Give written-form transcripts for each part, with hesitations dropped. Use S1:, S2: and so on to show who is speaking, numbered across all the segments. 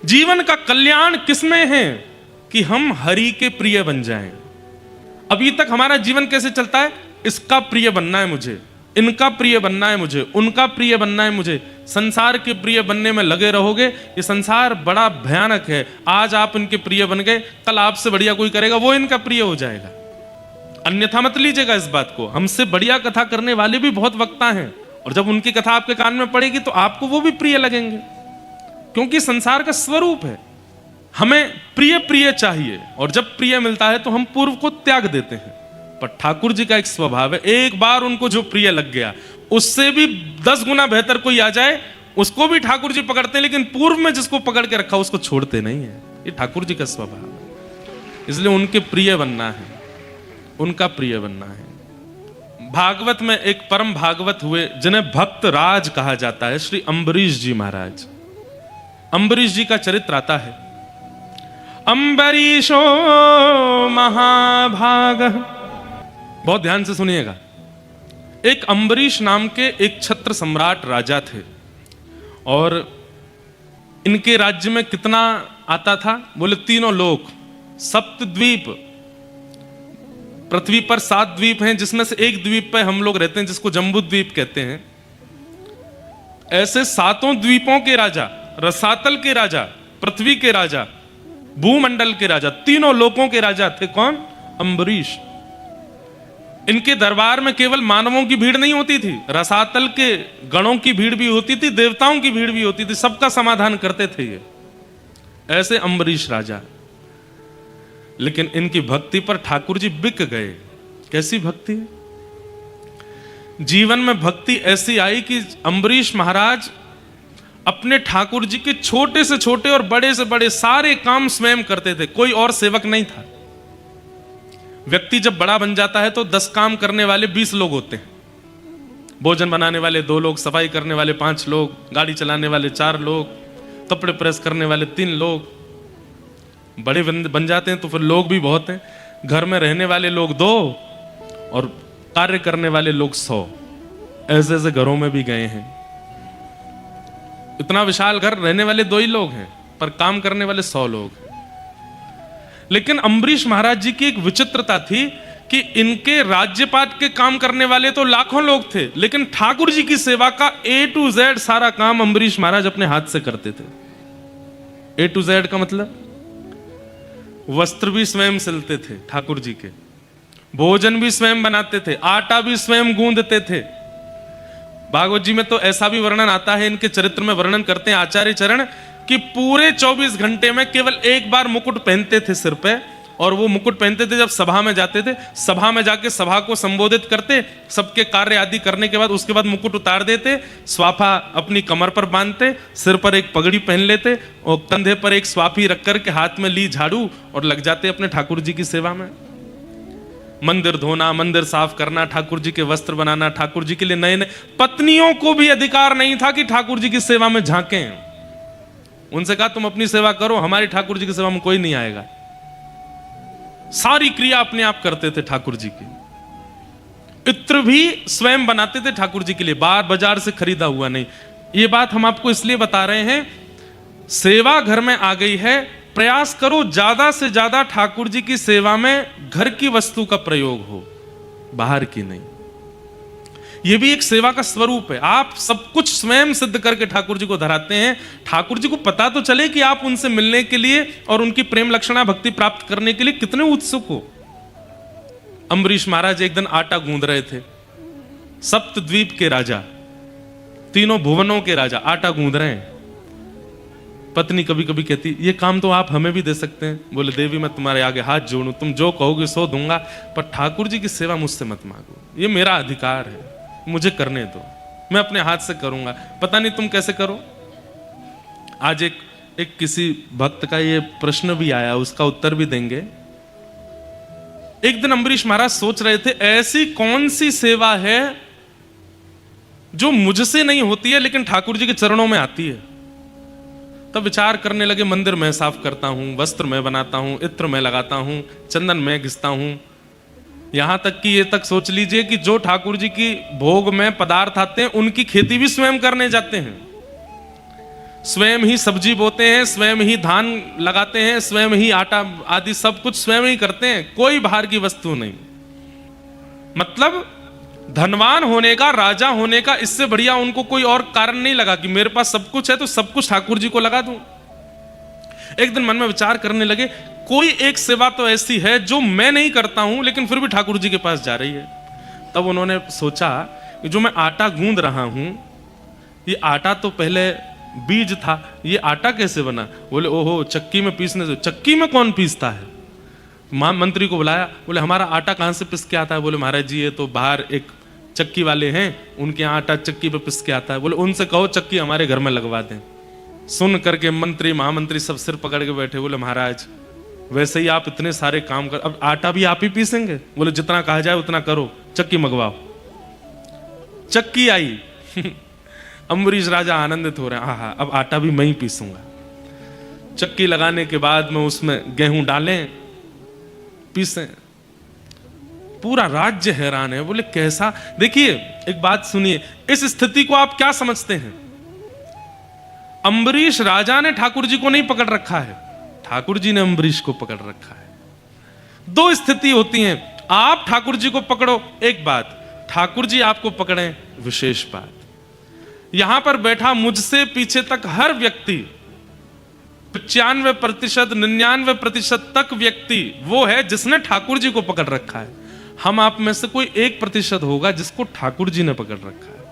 S1: जीवन का कल्याण किसमें है कि हम हरि के प्रिय बन जाएं। अभी तक हमारा जीवन कैसे चलता है? इसका प्रिय बनना है मुझे, इनका प्रिय बनना है मुझे, उनका प्रिय बनना है मुझे। संसार के प्रिय बनने में लगे रहोगे, ये संसार बड़ा भयानक है। आज आप इनके प्रिय बन गए, कल आपसे बढ़िया कोई करेगा, वो इनका प्रिय हो जाएगा। अन्यथा मत लीजिएगा इस बात को। हमसे बढ़िया कथा करने वाले भी बहुत वक्ता हैं, और जब उनकी कथा आपके कान में पड़ेगी तो आपको वो भी प्रिय लगेंगे, क्योंकि संसार का स्वरूप है। हमें प्रिय प्रिय चाहिए, और जब प्रिय मिलता है तो हम पूर्व को त्याग देते हैं। पर ठाकुर जी का एक स्वभाव है, एक बार उनको जो प्रिय लग गया, उससे भी 10 गुना बेहतर कोई आ जाए उसको भी ठाकुर जी पकड़ते हैं, लेकिन पूर्व में जिसको पकड़ के रखा उसको छोड़ते नहीं है। ये ठाकुर जी का स्वभाव है। इसलिए उनके प्रिय बनना है, उनका प्रिय बनना है। भागवत में एक परम भागवत हुए जिन्हें भक्त राज कहा जाता है, श्री अम्बरीश जी महाराज। अम्बरीश जी का चरित्र आता है। अम्बरीशो महाभाग, बहुत ध्यान से सुनिएगा। एक अम्बरीश नाम के एक छत्र सम्राट राजा थे, और इनके राज्य में कितना आता था? बोले 3 लोक, सप्तद्वीप। पृथ्वी पर 7 द्वीप हैं, जिसमें से एक द्वीप पे हम लोग रहते हैं, जिसको जम्बू द्वीप कहते हैं। ऐसे 7 द्वीपों के राजा, रसातल के राजा, पृथ्वी के राजा, भूमंडल के राजा, 3 लोकों के राजा थे। कौन? अम्बरीश। इनके दरबार में केवल मानवों की भीड़ नहीं होती थी, रसातल के गणों की भीड़ भी होती थी, देवताओं की भीड़ भी होती थी, सबका समाधान करते थे ये। ऐसे अम्बरीश राजा। लेकिन इनकी भक्ति पर ठाकुर जी बिक गए। कैसी भक्ति? जीवन में भक्ति ऐसी आई कि अम्बरीश महाराज अपने ठाकुर जी के छोटे से छोटे और बड़े से बड़े सारे काम स्वयं करते थे, कोई और सेवक नहीं था। व्यक्ति जब बड़ा बन जाता है तो 10 काम करने वाले 20 लोग होते हैं। भोजन बनाने वाले 2 लोग, सफाई करने वाले 5 लोग, गाड़ी चलाने वाले 4 लोग, कपड़े प्रेस करने वाले 3 लोग। बड़े बन जाते हैं तो फिर लोग भी बहुत हैं। घर में रहने वाले लोग 2 और कार्य करने वाले लोग 100। ऐसे ऐसे घरों में भी गए हैं। इतना विशाल घर, रहने वाले 2 ही लोग हैं, पर काम करने वाले 100 लोग हैं। लेकिन अम्बरीश महाराज जी की एक विचित्रता थी कि इनके राज्यपाट के काम करने वाले तो लाखों लोग थे, लेकिन ठाकुर जी की सेवा का A to Z सारा काम अम्बरीश महाराज अपने हाथ से करते थे। A to Z का मतलब वस्त्र भी स्वयं सिलते थे ठाकुर जी के, भोजन भी स्वयं बनाते थे, आटा भी स्वयं गूंदते थे। भागवत जी में तो ऐसा भी वर्णन आता है, इनके चरित्र में वर्णन करते हैं आचार्य चरण कि पूरे 24 घंटे में केवल एक बार मुकुट पहनते थे सिर पे, और वो मुकुट पहनते थे जब सभा में जाते थे। सभा में जाके सभा को संबोधित करते, सबके कार्य आदि करने के बाद उसके बाद मुकुट उतार देते, स्वाफा अपनी कमर पर बांधते, सिर पर एक पगड़ी पहन लेते, और कंधे पर एक स्वाफी रख करके हाथ में ली झाड़ू, और लग जाते अपने ठाकुर जी की सेवा में। मंदिर धोना, मंदिर साफ करना, ठाकुर जी के वस्त्र बनाना, ठाकुर जी के लिए नए नए। पत्नियों को भी अधिकार नहीं था कि ठाकुर जी की सेवा में झांकें। उनसे कहा तुम अपनी सेवा करो, हमारी ठाकुर जी की सेवा में कोई नहीं आएगा। सारी क्रिया अपने आप करते थे ठाकुर जी की। इत्र भी स्वयं बनाते थे ठाकुर जी के लिए, बाजार से खरीदा हुआ नहीं। ये बात हम आपको इसलिए बता रहे हैं, सेवा घर में आ गई है, प्रयास करो ज्यादा से ज्यादा ठाकुर जी की सेवा में घर की वस्तु का प्रयोग हो, बाहर की नहीं। यह भी एक सेवा का स्वरूप है। आप सब कुछ स्वयं सिद्ध करके ठाकुर जी को धराते हैं। ठाकुर जी को पता तो चले कि आप उनसे मिलने के लिए और उनकी प्रेम लक्षणा भक्ति प्राप्त करने के लिए कितने उत्सुक हो। अम्बरीश महाराज एक दिन आटा गूंद रहे थे। सप्तद्वीप के राजा, 3 भुवनों के राजा आटा गूंद रहे हैं। पत्नी कभी कभी कहती ये काम तो आप हमें भी दे सकते हैं। बोले देवी मैं तुम्हारे आगे हाथ जोड़ूं, तुम जो कहोगे सो दूंगा, पर ठाकुर जी की सेवा मुझसे मत मांगो, ये मेरा अधिकार है, मुझे करने दो, मैं अपने हाथ से करूंगा। पता नहीं तुम कैसे करो। आज एक किसी भक्त का ये प्रश्न भी आया, उसका उत्तर भी देंगे। एक दिन अम्बरीश महाराज सोच रहे थे ऐसी कौन सी सेवा है जो मुझसे नहीं होती है लेकिन ठाकुर जी के चरणों में आती है। तब विचार करने लगे, मंदिर मैं साफ करता हूं, वस्त्र मैं बनाता हूं, इत्र मैं लगाता हूं, चंदन मैं घिसता हूं, यहां तक कि ये तक सोच लीजिए कि जो ठाकुर जी की भोग में पदार्थ आते हैं उनकी खेती भी स्वयं करने जाते हैं। स्वयं ही सब्जी बोते हैं, स्वयं ही धान लगाते हैं, स्वयं ही आटा आदि सब कुछ स्वयं ही करते हैं, कोई बाहर की वस्तु नहीं। मतलब धनवान होने का, राजा होने का इससे बढ़िया उनको कोई और कारण नहीं लगा कि मेरे पास सब कुछ है तो सब कुछ ठाकुर जी को लगा दूं। एक दिन मन में विचार करने लगे, कोई एक सेवा तो ऐसी है जो मैं नहीं करता हूं लेकिन फिर भी ठाकुर जी के पास जा रही है। तब उन्होंने सोचा कि जो मैं आटा गूंद रहा हूं, ये आटा तो पहले बीज था, ये आटा कैसे बना? बोले ओहो, चक्की में पीसने से। चक्की में कौन पीसता है? मंत्री को बुलाया, बोले हमारा आटा कहां से पिस के आता है? बोले महाराज जी ये तो बाहर एक चक्की वाले हैं, उनके यहाँ आटा चक्की पे पिस के आता है। बोले उनसे कहो चक्की हमारे घर में लगवा दें। सुन करके मंत्री महामंत्री सब सिर पकड़ के बैठे। बोले महाराज वैसे ही आप इतने सारे काम कर, अब आटा भी आप ही पीसेंगे? बोले जितना कहा जाए उतना करो, चक्की मंगवाओ। चक्की आई। अम्बरीश राजा आनंदित हो रहे हैं, हाँ अब आटा भी मैं ही पीसूंगा। चक्की लगाने के बाद में उसमें गेहूं डालें, पीसें। पूरा राज्य हैरान है। बोले कैसा? देखिए एक बात सुनिए, इस स्थिति को आप क्या समझते हैं? अम्बरीश राजा ने ठाकुर जी को नहीं पकड़ रखा है, ठाकुर जी ने अम्बरीश को पकड़ रखा है। दो स्थिति होती हैं, आप ठाकुर जी को पकड़ो एक बात, ठाकुर जी आपको पकड़े विशेष बात। यहां पर बैठा मुझसे पीछे तक हर व्यक्ति 95%, 99% तक व्यक्ति वो है जिसने ठाकुर जी को पकड़ रखा है। हम आप में से कोई 1% होगा जिसको ठाकुर जी ने पकड़ रखा है।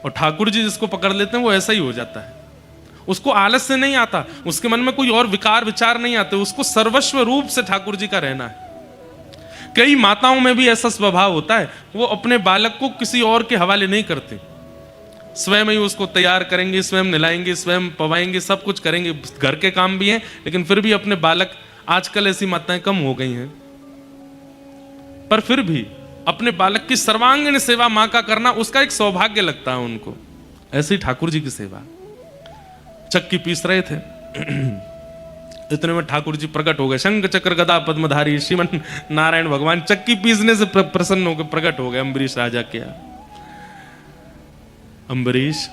S1: और ठाकुर जी जिसको पकड़ लेते हैं वो ऐसा ही हो जाता है, उसको आलस से नहीं आता, उसके मन में कोई और विकार विचार नहीं आते, उसको सर्वस्व रूप से ठाकुर जी का रहना है। कई माताओं में भी ऐसा स्वभाव होता है, वो अपने बालक को किसी और के हवाले नहीं करती, स्वयं ही उसको तैयार करेंगे, स्वयं नहलाएंगे, स्वयं पवाएंगे, सब कुछ करेंगे, घर के काम भी हैं, लेकिन फिर भी अपने बालक, आजकल ऐसी माताएं कम हो गई हैं, पर फिर भी अपने बालक की सर्वांगीण सेवा मां का करना उसका एक सौभाग्य लगता है उनको। ऐसे ही ठाकुर जी की सेवा। चक्की पीस रहे थे, इतने में ठाकुर जी प्रकट हो गए, शंख चक्र गदा पद्मधारी श्रीमन नारायण भगवान चक्की पीसने से प्रसन्न होकर प्रकट हो गए अम्बरीश राजा के। अम्बरीश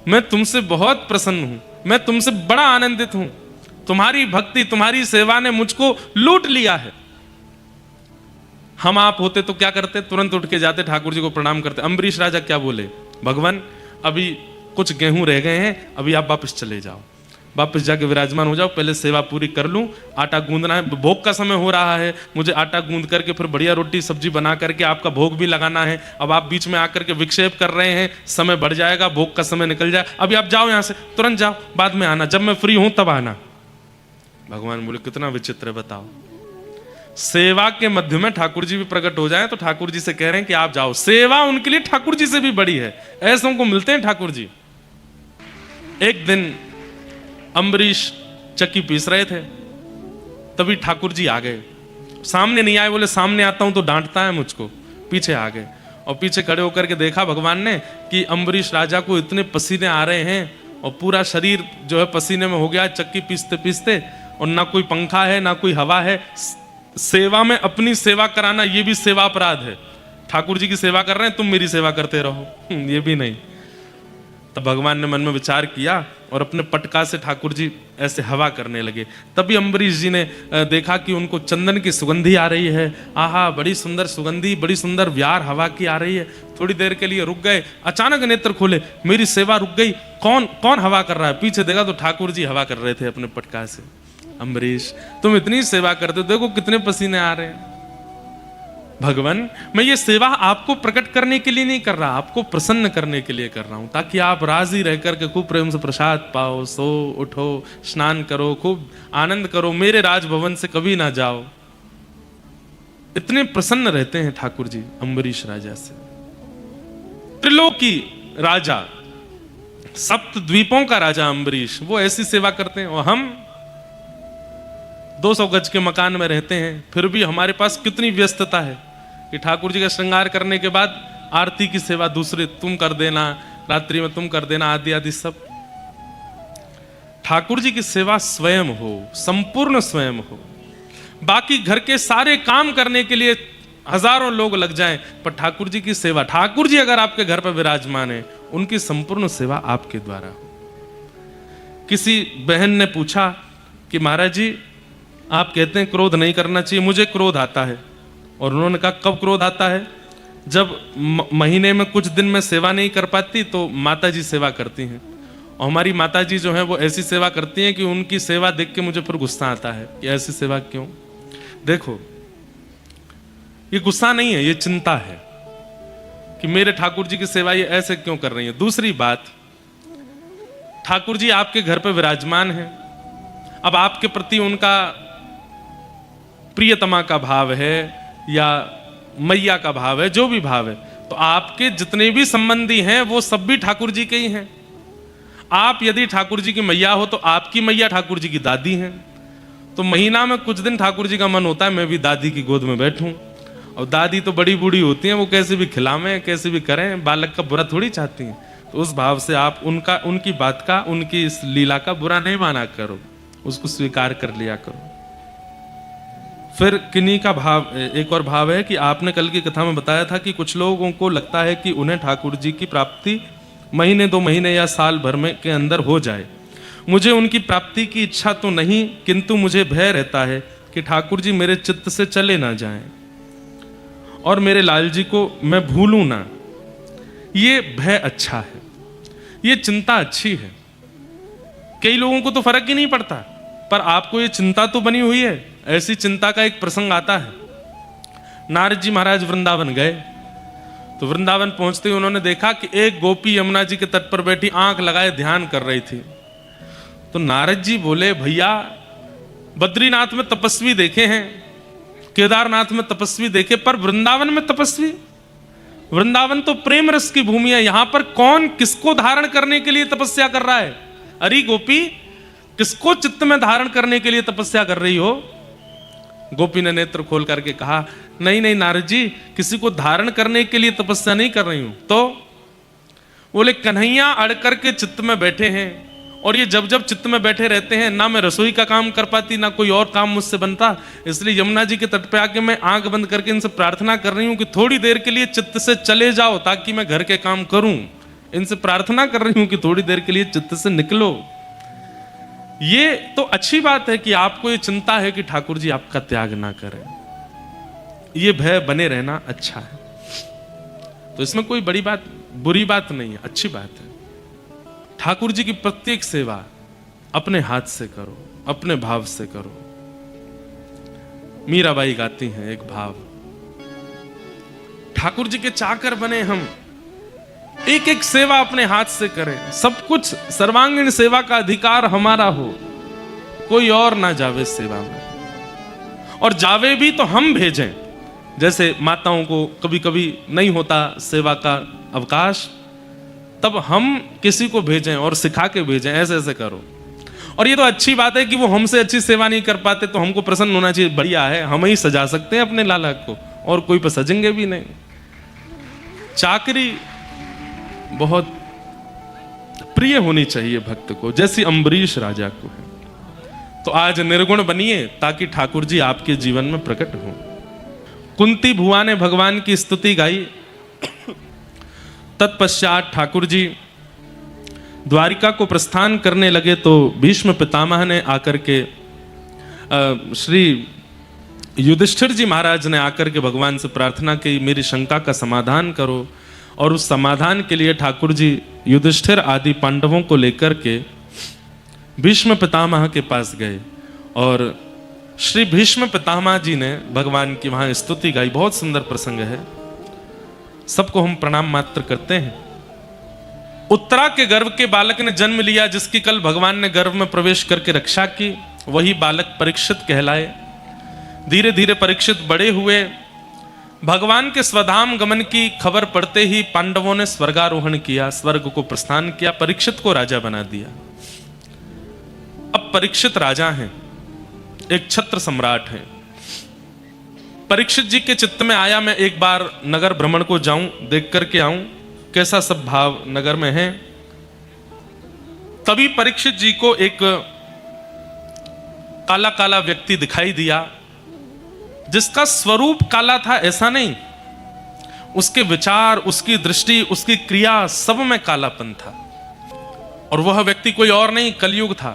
S1: मैं तुमसे बहुत प्रसन्न हूं, मैं तुमसे बड़ा आनंदित हूं, तुम्हारी भक्ति तुम्हारी सेवा ने मुझको लूट लिया है। हम आप होते तो क्या करते? तुरंत उठ के जाते ठाकुर जी को प्रणाम करते। अम्बरीश राजा क्या बोले? भगवान अभी कुछ गेहूं रह गए हैं, अभी आप वापस चले जाओ, वापस जाके विराजमान हो जाओ, पहले सेवा पूरी कर लूं, आटा गूंदना है, भोग का समय हो रहा है, मुझे आटा गूंद करके फिर बढ़िया रोटी सब्जी बना करके आपका भोग भी लगाना है। अब आप बीच में आकर के विक्षेप कर रहे हैं, समय बढ़ जाएगा, भोग का समय निकल जाए, अभी आप जाओ यहां से, तुरंत जाओ, बाद में आना, जब मैं फ्री हूं तब आना। भगवान बोले कितना विचित्र है बताओ, सेवा के मध्य में ठाकुर जी भी प्रकट हो जाए तो ठाकुर जी से कह रहे हैं कि आप जाओ। सेवा उनके लिए ठाकुर जी से भी बड़ी है, ऐसों को मिलते हैं ठाकुर जी। एक दिन अम्बरीश चक्की पीस रहे थे, तभी ठाकुर जी आ गए। सामने नहीं आए, बोले सामने आता हूं तो डांटता है मुझको, पीछे आ गए और पीछे खड़े होकर के देखा भगवान ने कि अम्बरीश राजा को इतने पसीने आ रहे हैं और पूरा शरीर जो है पसीने में हो गया चक्की पीसते पीसते, और ना कोई पंखा है ना कोई हवा है। सेवा में अपनी सेवा कराना ये भी सेवा अपराध है। ठाकुर जी की सेवा कर रहे हैं, तुम मेरी सेवा करते रहो, ये भी नहीं। तब भगवान ने मन में विचार किया और अपने पटका से ठाकुर जी ऐसे हवा करने लगे। तभी अम्बरीश जी ने देखा कि उनको चंदन की सुगंधी आ रही है, आहा बड़ी सुंदर सुगंधी, बड़ी सुंदर व्यार हवा की आ रही है। थोड़ी देर के लिए रुक गए, अचानक नेत्र खोले, मेरी सेवा रुक गई, कौन कौन हवा कर रहा है? पीछे देखा तो ठाकुर जी हवा कर रहे थे अपने पटका से। अम्बरीश तुम इतनी सेवा करते हो, देखो कितने पसीने आ रहे हैं। भगवान मैं ये सेवा आपको प्रकट करने के लिए नहीं कर रहा, आपको प्रसन्न करने के लिए कर रहा हूं, ताकि आप राजी रह करके खूब प्रेम से प्रसाद पाओ, सो उठो, स्नान करो, खूब आनंद करो, मेरे राजभवन से कभी ना जाओ। इतने प्रसन्न रहते हैं ठाकुर जी अम्बरीश राजा से। त्रिलोकी राजा, सप्त द्वीपों का राजा अम्बरीश, वो ऐसी सेवा करते हैं, और हम 200 गज के मकान में रहते हैं, फिर भी हमारे पास कितनी व्यस्तता है कि ठाकुर जी का श्रृंगार करने के बाद आरती की सेवा दूसरे तुम कर देना, रात्रि में तुम कर देना, आदि आदि सब। ठाकुर जी की सेवा स्वयं हो, संपूर्ण स्वयं हो। बाकी घर के सारे काम करने के लिए हजारों लोग लग जाएं, पर ठाकुर जी की सेवा, ठाकुर जी अगर आपके घर पर विराजमान है, उनकी संपूर्ण सेवा आपके द्वारा हो। किसी बहन ने पूछा कि महाराज जी आप कहते हैं क्रोध नहीं करना चाहिए, मुझे क्रोध आता है। और उन्होंने कहा कब क्रोध आता है? जब महीने में कुछ दिन में सेवा नहीं कर पाती तो माता जी सेवा करती हैं, और हमारी माता जी जो है वो ऐसी सेवा करती हैं कि उनकी सेवा देख के मुझे फिर गुस्सा आता है कि ऐसी सेवा क्यों। देखो ये गुस्सा नहीं है, ये चिंता है कि मेरे ठाकुर जी की सेवा ये ऐसे क्यों कर रही है। दूसरी बात, ठाकुर जी आपके घर पे विराजमान है, अब आपके प्रति उनका प्रियतमा का भाव है या मैया का भाव है, जो भी भाव है, तो आपके जितने भी संबंधी हैं वो सब भी ठाकुर जी के ही हैं। आप यदि ठाकुर जी की मैया हो तो आपकी मैया ठाकुर जी की दादी हैं। तो महीना में कुछ दिन ठाकुर जी का मन होता है मैं भी दादी की गोद में बैठूं, और दादी तो बड़ी बूढ़ी होती हैं, वो कैसे भी खिलावें कैसे भी करें, बालक का बुरा थोड़ी चाहती हैं। तो उस भाव से आप उनकी बात का, उनकी इस लीला का बुरा नहीं माना करो, उसको स्वीकार कर लिया करो। फिर किन्हीं का भाव, एक और भाव है कि आपने कल की कथा में बताया था कि कुछ लोगों को लगता है कि उन्हें ठाकुर जी की प्राप्ति महीने 2 महीने या साल भर में के अंदर हो जाए। मुझे उनकी प्राप्ति की इच्छा तो नहीं, किंतु मुझे भय रहता है कि ठाकुर जी मेरे चित्त से चले ना जाएं और मेरे लाल जी को मैं भूलूं ना। ये भय अच्छा है, ये चिंता अच्छी है। कई लोगों को तो फर्क ही नहीं पड़ता, पर आपको ये चिंता तो बनी हुई है। ऐसी चिंता का एक प्रसंग आता है। नारद जी महाराज वृंदावन गए, तो वृंदावन पहुंचते ही उन्होंने देखा कि एक गोपी यमुना जी के तट पर बैठी आंख लगाए ध्यान कर रही थी। तो नारद जी बोले, भैया बद्रीनाथ में तपस्वी देखे हैं, केदारनाथ में तपस्वी देखे, पर वृंदावन में तपस्वी? वृंदावन तो प्रेम रस की भूमि है, यहां पर कौन किसको धारण करने के लिए तपस्या कर रहा है? अरे गोपी, किसको चित्त में धारण करने के लिए तपस्या कर रही हो? गोपी ने नेत्र खोल करके कहा, नहीं नहीं नारद जी, किसी को धारण करने के लिए तपस्या नहीं कर रही हूं। तो बोले, कन्हैया अड़ करके चित्त में बैठे हैं, और ये जब जब चित्त में बैठे रहते हैं, ना मैं रसोई का काम कर पाती, ना कोई और काम मुझसे बनता, इसलिए यमुना जी के तट पे आके मैं आंख बंद करके इनसे प्रार्थना कर रही हूं कि थोड़ी देर के लिए चित्त से चले जाओ ताकि मैं घर के काम करूं। इनसे प्रार्थना कर रही हूं कि थोड़ी देर के लिए चित्त से निकलो। ये तो अच्छी बात है कि आपको ये चिंता है कि ठाकुर जी आपका त्याग ना करें, ये भय बने रहना अच्छा है। तो इसमें कोई बड़ी बात, बुरी बात नहीं है, अच्छी बात है। ठाकुर जी की प्रत्येक सेवा अपने हाथ से करो, अपने भाव से करो। मीराबाई गाती हैं एक भाव, ठाकुर जी के चाकर बने हम, एक एक सेवा अपने हाथ से करें, सब कुछ सर्वांगीण सेवा का अधिकार हमारा हो, कोई और ना जावे सेवा में, और जावे भी तो हम भेजें। जैसे माताओं को कभी कभी नहीं होता सेवा का अवकाश, तब हम किसी को भेजें और सिखा के भेजें, ऐसे ऐसे करो। और ये तो अच्छी बात है कि वो हमसे अच्छी सेवा नहीं कर पाते तो हमको प्रसन्न होना चाहिए, बढ़िया है, हम ही सजा सकते हैं अपने लाला को, और कोई पर सजेंगे भी नहीं। चाकरी बहुत प्रिय होनी चाहिए भक्त को, जैसी अम्बरीश राजा को है। तो आज निर्गुण बनिए ताकि ठाकुर जी आपके जीवन में प्रकट हो। कुंती भुआ ने भगवान की स्तुति गाई। तत्पश्चात ठाकुर जी द्वारिका को प्रस्थान करने लगे तो भीष्म पितामह ने आकर के श्री युधिष्ठिर जी महाराज ने आकर के भगवान से प्रार्थना की, मेरी शंका का समाधान करो। और उस समाधान के लिए ठाकुर जी युधिष्ठिर आदि पांडवों को लेकर के भीष्म पितामह के पास गए, और श्री भीष्म पितामह जी ने भगवान की वहां स्तुति गाई। बहुत सुंदर प्रसंग है, सबको हम प्रणाम मात्र करते हैं। उत्तरा के गर्भ के बालक ने जन्म लिया, जिसकी कल भगवान ने गर्भ में प्रवेश करके रक्षा की, वही बालक परीक्षित कहलाए। धीरे धीरे परीक्षित बड़े हुए। भगवान के स्वधाम गमन की खबर पड़ते ही पांडवों ने स्वर्गारोहण किया, स्वर्ग को प्रस्थान किया, परीक्षित को राजा बना दिया। अब परीक्षित राजा हैं, एक छत्र सम्राट हैं। परीक्षित जी के चित्त में आया, मैं एक बार नगर भ्रमण को जाऊं, देख करके आऊं कैसा सब भाव नगर में है। तभी परीक्षित जी को एक काला काला व्यक्ति दिखाई दिया, जिसका स्वरूप काला था ऐसा नहीं, उसके विचार, उसकी दृष्टि, उसकी क्रिया सब में कालापन था। और वह व्यक्ति कोई और नहीं, कलयुग था।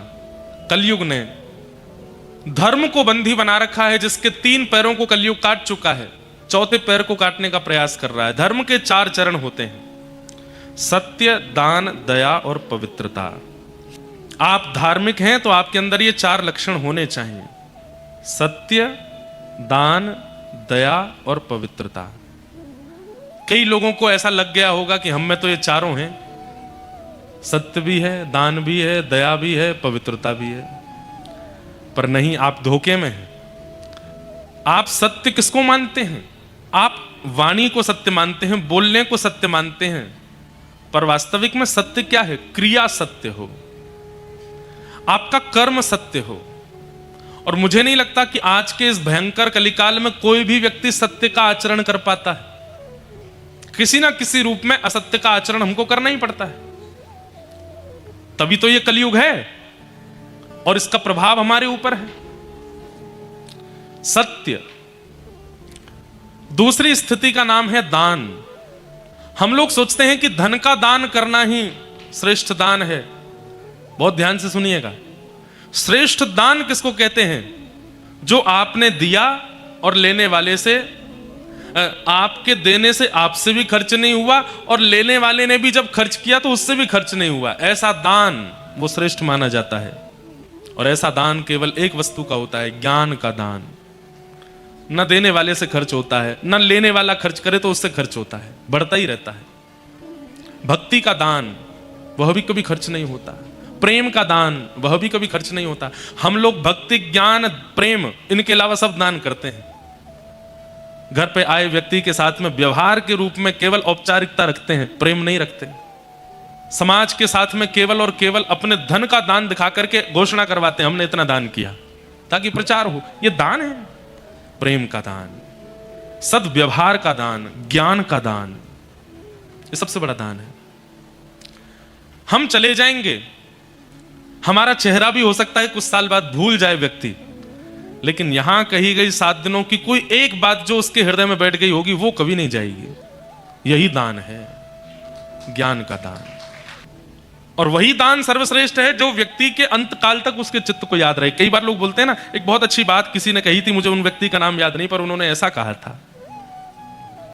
S1: कलयुग ने धर्म को बंधी बना रखा है, जिसके 3 पैरों को कलयुग काट चुका है, 4थे पैर को काटने का प्रयास कर रहा है। धर्म के 4 चरण होते हैं, सत्य, दान, दया और पवित्रता। आप धार्मिक हैं तो आपके अंदर ये 4 लक्षण होने चाहिए, सत्य, दान, दया और पवित्रता। कई लोगों को ऐसा लग गया होगा कि हम में तो ये चारों हैं, सत्य भी है, दान भी है, दया भी है, पवित्रता भी है। पर नहीं, आप धोखे में हैं। आप सत्य किसको मानते हैं? आप वाणी को सत्य मानते हैं, बोलने को सत्य मानते हैं, पर वास्तविक में सत्य क्या है? क्रिया सत्य हो, आपका कर्म सत्य हो। और मुझे नहीं लगता कि आज के इस भयंकर कलिकाल में कोई भी व्यक्ति सत्य का आचरण कर पाता है। किसी ना किसी रूप में असत्य का आचरण हमको करना ही पड़ता है, तभी तो ये कलयुग है और इसका प्रभाव हमारे ऊपर है। सत्य। दूसरी स्थिति का नाम है दान। हम लोग सोचते हैं कि धन का दान करना ही श्रेष्ठ दान है। बहुत ध्यान से सुनिएगा, श्रेष्ठ दान किसको कहते हैं? जो आपने दिया और लेने वाले से, आपके देने से आपसे भी खर्च नहीं हुआ और लेने वाले ने भी जब खर्च किया तो उससे भी खर्च नहीं हुआ, ऐसा दान वो श्रेष्ठ माना जाता है। और ऐसा दान केवल एक वस्तु का होता है, ज्ञान का दान। न देने वाले से खर्च होता है, न लेने वाला खर्च करे तो उससे खर्च होता है, बढ़ता ही रहता है। भक्ति का दान, वह भी कभी खर्च नहीं होता। प्रेम का दान, वह भी कभी खर्च नहीं होता। हम लोग भक्ति, ज्ञान, प्रेम, इनके अलावा सब दान करते हैं। घर पे आए व्यक्ति के साथ में व्यवहार के रूप में केवल औपचारिकता रखते हैं, प्रेम नहीं रखते। समाज के साथ में केवल और केवल अपने धन का दान दिखा करके घोषणा करवाते हैं, हमने इतना दान किया, ताकि प्रचार हो। यह दान है, प्रेम का दान, सद्व्यवहार का दान, ज्ञान का दान, ये सबसे बड़ा दान है। हम चले जाएंगे, हमारा चेहरा भी हो सकता है कुछ साल बाद भूल जाए व्यक्ति, लेकिन यहां कही गई 7 दिनों की कोई एक बात जो उसके हृदय में बैठ गई होगी वो कभी नहीं जाएगी। यही दान है, ज्ञान का दान। और वही दान सर्वश्रेष्ठ है जो व्यक्ति के अंत काल तक उसके चित्त को याद रहे। कई बार लोग बोलते हैं ना, एक बहुत अच्छी बात किसी ने कही थी, मुझे उन व्यक्ति का नाम याद नहीं, पर उन्होंने ऐसा कहा था